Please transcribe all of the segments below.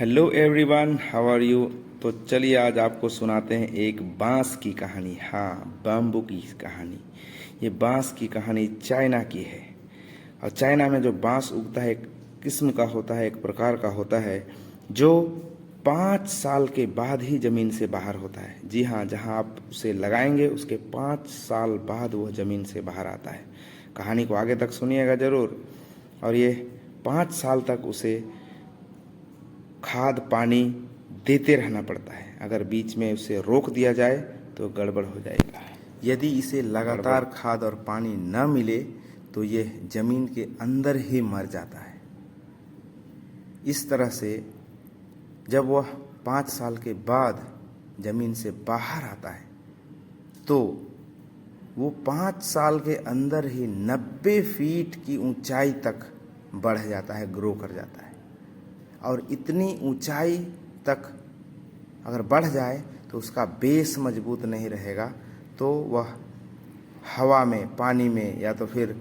Hello everyone, how are you. तो चलिए आज आपको सुनाते हैं एक बांस की कहानी। हाँ, बाम्बू की कहानी। ये बांस की कहानी चाइना की है। और चाइना में जो बांस उगता है एक किस्म का होता है, एक प्रकार का होता है जो 5 साल के बाद ही ज़मीन से बाहर होता है। जी हाँ, जहाँ आप उसे लगाएंगे उसके 5 साल बाद वह ज़मीन से बाहर आता है। कहानी को आगे तक सुनिएगा ज़रूर। और ये 5 साल तक उसे खाद पानी देते रहना पड़ता है। अगर बीच में उसे रोक दिया जाए तो गड़बड़ हो जाएगा। यदि इसे लगातार खाद और पानी न मिले तो यह जमीन के अंदर ही मर जाता है। इस तरह से जब वह 5 साल के बाद जमीन से बाहर आता है तो वो 5 साल के अंदर ही 90 फीट की ऊंचाई तक बढ़ जाता है, ग्रो कर जाता है। और इतनी ऊंचाई तक अगर बढ़ जाए तो उसका बेस मजबूत नहीं रहेगा, तो वह हवा में, पानी में या तो फिर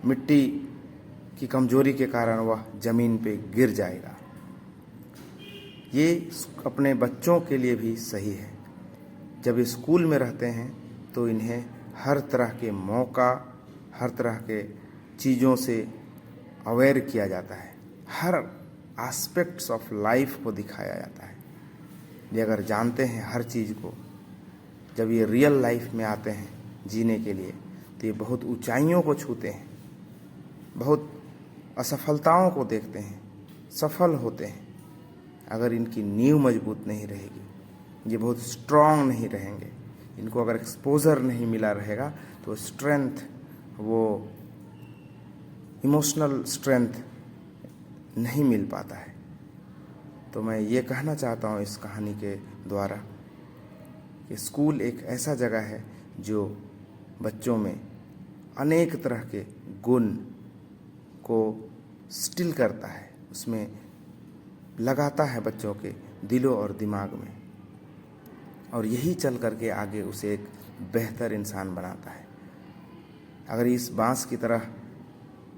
मिट्टी की कमजोरी के कारण वह ज़मीन पे गिर जाएगा। ये अपने बच्चों के लिए भी सही है। जब ये स्कूल में रहते हैं तो इन्हें हर तरह के मौका, हर तरह के चीज़ों से अवेयर किया जाता है। हर एस्पेक्ट्स ऑफ लाइफ को दिखाया जाता है। ये अगर जानते हैं हर चीज़ को, जब ये रियल लाइफ में आते हैं जीने के लिए तो ये बहुत ऊंचाइयों को छूते हैं, बहुत असफलताओं को देखते हैं, सफल होते हैं। अगर इनकी नींव मजबूत नहीं रहेगी, ये बहुत स्ट्रांग नहीं रहेंगे, इनको अगर एक्सपोजर नहीं मिला रहेगा तो स्ट्रेंथ, वो इमोशनल स्ट्रेंथ नहीं मिल पाता है। तो मैं ये कहना चाहता हूँ इस कहानी के द्वारा कि स्कूल एक ऐसा जगह है जो बच्चों में अनेक तरह के गुण को स्टिल करता है, उसमें लगाता है बच्चों के दिलों और दिमाग में, और यही चल करके आगे उसे एक बेहतर इंसान बनाता है। अगर इस बांस की तरह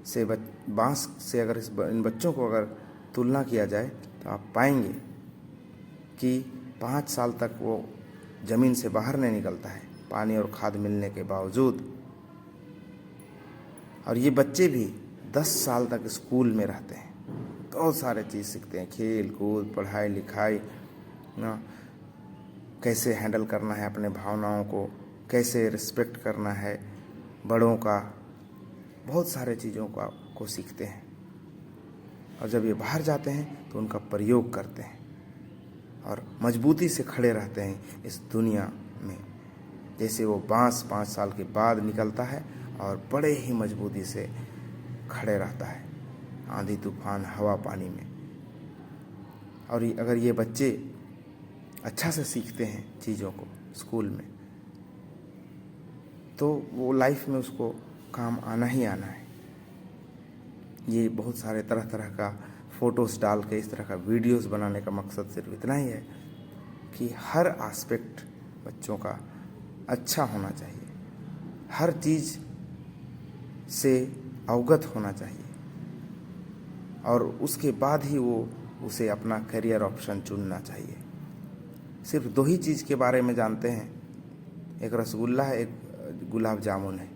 से बांस से अगर इन बच्चों को अगर तुलना किया जाए तो आप पाएंगे कि 5 साल तक वो ज़मीन से बाहर नहीं निकलता है, पानी और खाद मिलने के बावजूद। और ये बच्चे भी 10 साल तक स्कूल में रहते हैं, बहुत सारे चीज़ सीखते हैं, खेल कूद, पढ़ाई लिखाई, ना कैसे हैंडल करना है अपने भावनाओं को, कैसे रिस्पेक्ट करना है बड़ों का, बहुत सारे चीज़ों को सीखते हैं। और जब ये बाहर जाते हैं तो उनका प्रयोग करते हैं और मजबूती से खड़े रहते हैं इस दुनिया में। जैसे वो बांस 5 साल के बाद निकलता है और बड़े ही मजबूती से खड़े रहता है आंधी तूफान, हवा पानी में। और अगर ये बच्चे अच्छा से सीखते हैं चीज़ों को स्कूल में तो वो लाइफ में उसको काम आना ही आना है। ये बहुत सारे तरह तरह का फ़ोटोज़ डाल के, इस तरह का वीडियोस बनाने का मकसद सिर्फ इतना ही है कि हर एस्पेक्ट बच्चों का अच्छा होना चाहिए, हर चीज़ से अवगत होना चाहिए, और उसके बाद ही वो उसे अपना करियर ऑप्शन चुनना चाहिए। सिर्फ 2 ही चीज़ के बारे में जानते हैं, एक रसगुल्ला है, एक गुलाब जामुन है।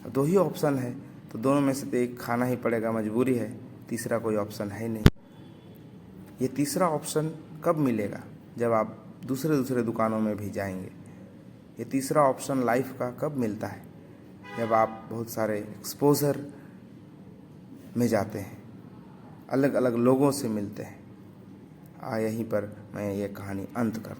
2 ही ऑप्शन है तो दोनों में से तो एक खाना ही पड़ेगा, मजबूरी है, तीसरा कोई ऑप्शन है नहीं। ये तीसरा ऑप्शन कब मिलेगा? जब आप दूसरे दुकानों में भी जाएंगे। ये तीसरा ऑप्शन लाइफ का कब मिलता है? जब आप बहुत सारे एक्सपोजर में जाते हैं, अलग अलग लोगों से मिलते हैं। यहीं पर मैं ये कहानी अंत करता हूँ।